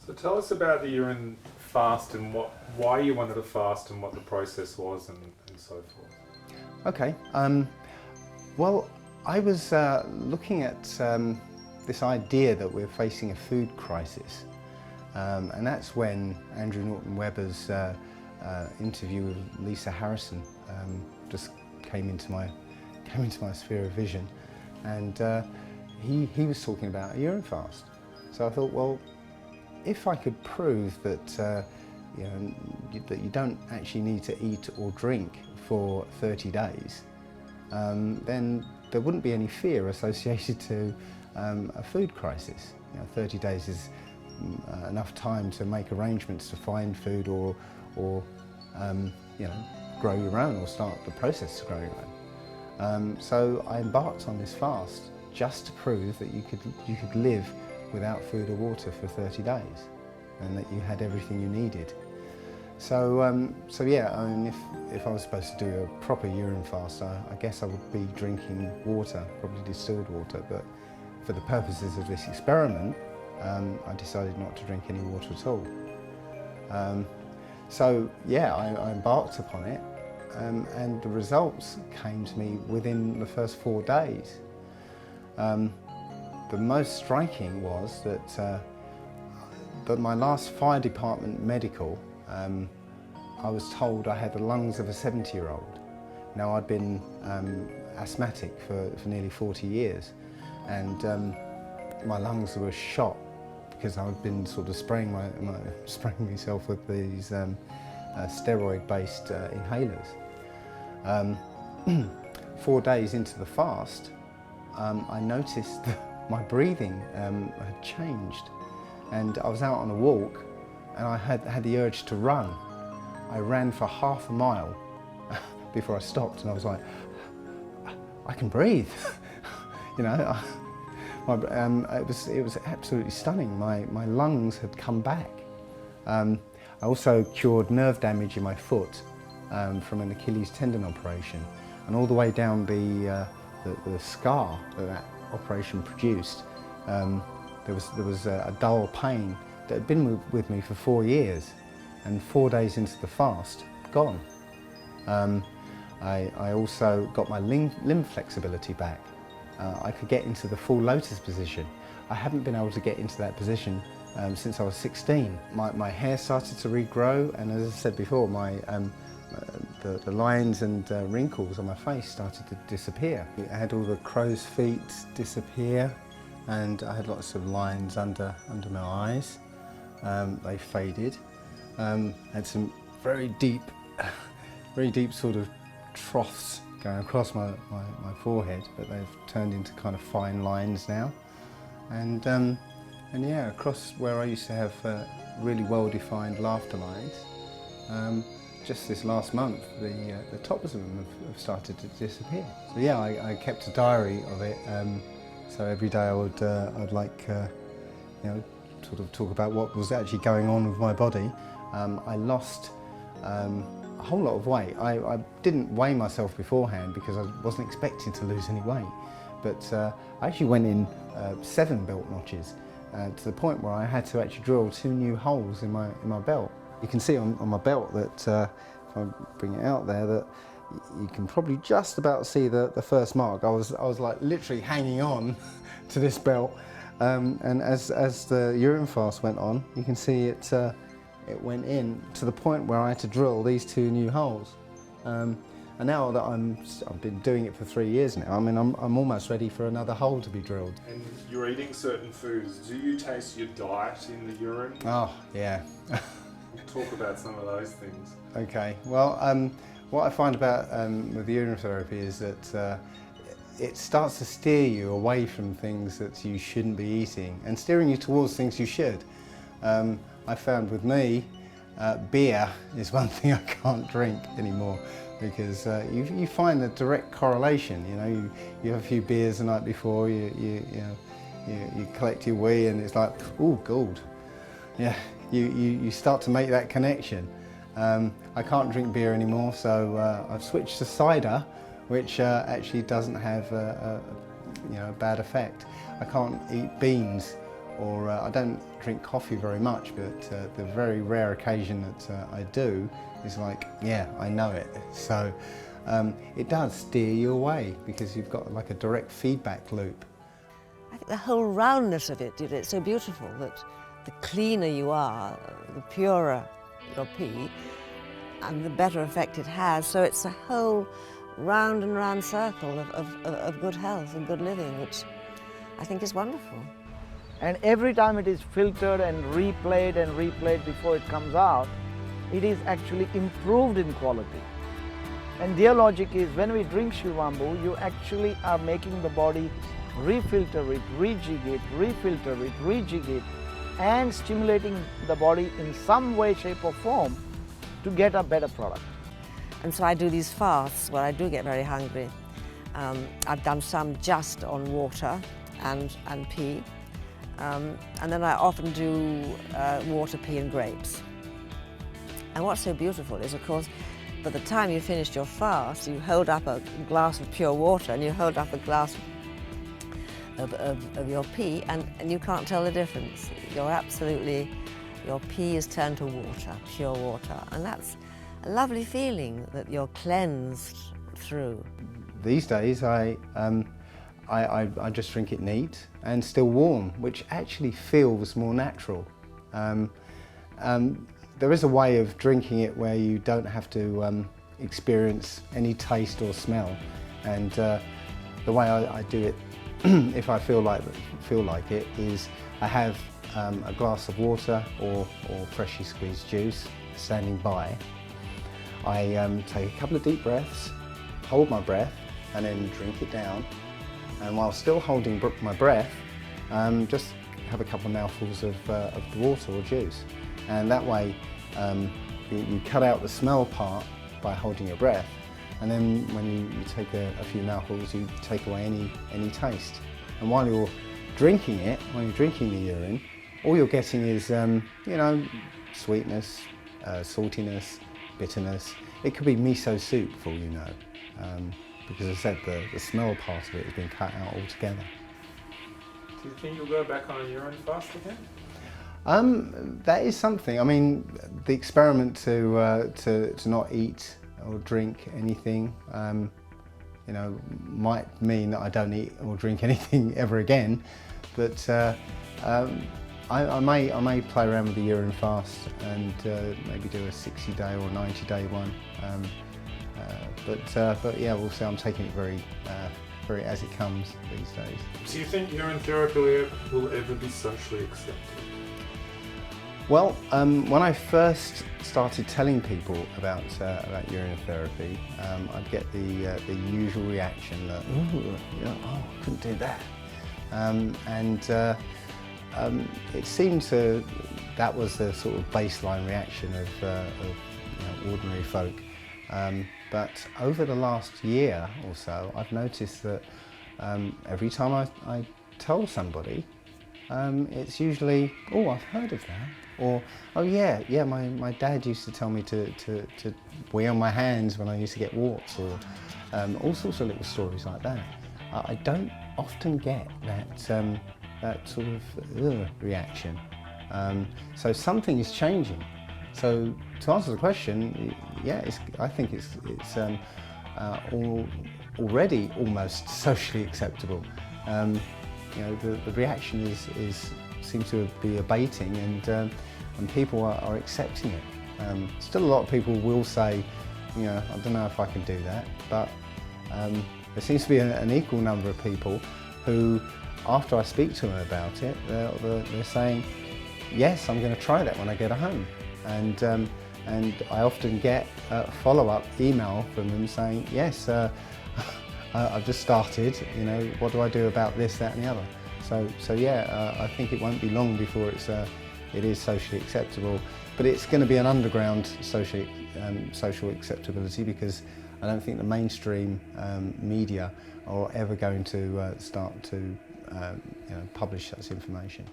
So tell us about the urine fast and why you wanted to fast and what the process was and so forth. Okay. Well, I was looking at this idea that we're facing a food crisis, and that's when Norton Webber's interview with Lisa Harrison just came into my sphere of vision, and he was talking about a urine fast. So I thought, well, if I could prove that that you don't actually need to eat or drink for 30 days, then there wouldn't be any fear associated to a food crisis. 30 days is enough time to make arrangements to find food or grow your own or start the process to grow your own. So I embarked on this fast just to prove that you could live without food or water for 30 days, and that you had everything you needed. So yeah, I mean, if I was supposed to do a proper urine fast, I guess I would be drinking water, probably distilled water, but for the purposes of this experiment, I decided not to drink any water at all. So yeah, I embarked upon it, and the results came to me within the first 4 days. The most striking was that my last fire department medical, I was told I had the lungs of a 70-year-old. Now, I'd been asthmatic for nearly 40 years, and my lungs were shot because I'd been sort of spraying myself with these steroid-based inhalers. 4 days into the fast, I noticed that my breathing had changed, and I was out on a walk and I had the urge to run. I ran for half a mile before I stopped, and I was like, I can breathe. It was absolutely stunning. My lungs had come back. I also cured nerve damage in my foot from an Achilles tendon operation, and all the way down the scar that operation produced, there was a dull pain that had been with me for 4 years, and 4 days into the fast, gone. I also got my limb flexibility back. I could get into the full lotus position. I haven't been able to get into that position since I was 16. My hair started to regrow, and as I said before, the lines and wrinkles on my face started to disappear. I had all the crow's feet disappear, and I had lots of lines under my eyes. They faded. Had some very deep sort of troughs going across my forehead, but they've turned into kind of fine lines now. And yeah, across where I used to have really well-defined laughter lines, just this last month, the tops of them have started to disappear. So yeah, I kept a diary of it. So every day I'd like sort of talk about what was actually going on with my body. I lost a whole lot of weight. I didn't weigh myself beforehand because I wasn't expecting to lose any weight. But I actually went in 7 belt notches to the point where I had to actually drill 2 new holes in my belt. You can see on my belt that, if I bring it out there, that you can probably just about see the first mark. I was like literally hanging on to this belt, and as the urine fast went on, you can see it went in to the point where I had to drill these 2 new holes. And now that I've been doing it for 3 years now, I mean, I'm almost ready for another hole to be drilled. And you're eating certain foods. Do you taste your diet in the urine? Oh, yeah. We'll talk about some of those things. Okay, well, what I find about with urine therapy is that it starts to steer you away from things that you shouldn't be eating and steering you towards things you should. I found with me, beer is one thing I can't drink anymore, because you find a direct correlation. You have a few beers the night before, you collect your wee, and it's like, oh, gold. Yeah, you start to make that connection. I can't drink beer anymore, so I've switched to cider, which actually doesn't have a bad effect. I can't eat beans or I don't drink coffee very much, but the very rare occasion that I do is like, yeah, I know it. So it does steer you away because you've got like a direct feedback loop. I think the whole roundness of it, it's so beautiful that the cleaner you are, the purer your pee, and the better effect it has. So it's a whole round and round circle of good health and good living, which I think is wonderful. And every time it is filtered and replayed before it comes out, it is actually improved in quality. And their logic is when we drink Shivambu, you actually are making the body refilter it, rejig it, refilter it, rejig it, and stimulating the body in some way, shape or form to get a better product. And so I do these fasts where I do get very hungry. I've done some just on water and pea. And then I often do water, pea and grapes. And what's so beautiful is, of course, by the time you finished your fast, you hold up a glass of pure water and you hold up a glass of your pea, and you can't tell the difference. Your pea is turned to water, pure water, and that's a lovely feeling that you're cleansed through. These days I just drink it neat and still warm, which actually feels more natural. There is a way of drinking it where you don't have to experience any taste or smell, and the way I do it, if I feel like it, is I have a glass of water or freshly squeezed juice standing by. I take a couple of deep breaths, hold my breath, and then drink it down. And while still holding my breath, just have a couple of mouthfuls of the water or juice. And that way you cut out the smell part by holding your breath, and then when you take a few mouthfuls, you take away any taste. And while you're drinking it, while you're drinking the urine, all you're getting is sweetness, saltiness, bitterness. It could be miso soup for all you know, because as I said, the smell part of it has been cut out altogether. Do you think you'll go back on a urine fast again? That is something. I mean, the experiment to not eat or drink anything, might mean that I don't eat or drink anything ever again. But I may play around with the urine fast and maybe do a 60-day or 90-day one. But yeah, we'll see. I'm taking it very as it comes these days. Do you think urine therapy will ever be socially accepted? Well, when I first started telling people about urine therapy, I'd get the usual reaction that, I couldn't do that. It seemed that was the sort of baseline reaction of ordinary folk. But over the last year or so, I've noticed that every time I tell somebody, it's usually, oh, I've heard of that. Or, oh yeah, my dad used to tell me to wee on my hands when I used to get warts, or all sorts of little stories like that. I don't often get that sort of reaction. So something is changing. So to answer the question, yeah, I think it's already almost socially acceptable. The reaction seems to be abating, and people are accepting it. Still, a lot of people will say, I don't know if I can do that, but there seems to be an equal number of people who, after I speak to them about it, they're saying, yes, I'm going to try that when I get home. And I often get a follow-up email from them saying, yes, I've just started, what do I do about this, that and the other? So yeah, I think it won't be long before it is socially acceptable, but it's going to be an underground social acceptability, because I don't think the mainstream media are ever going to start to publish such information.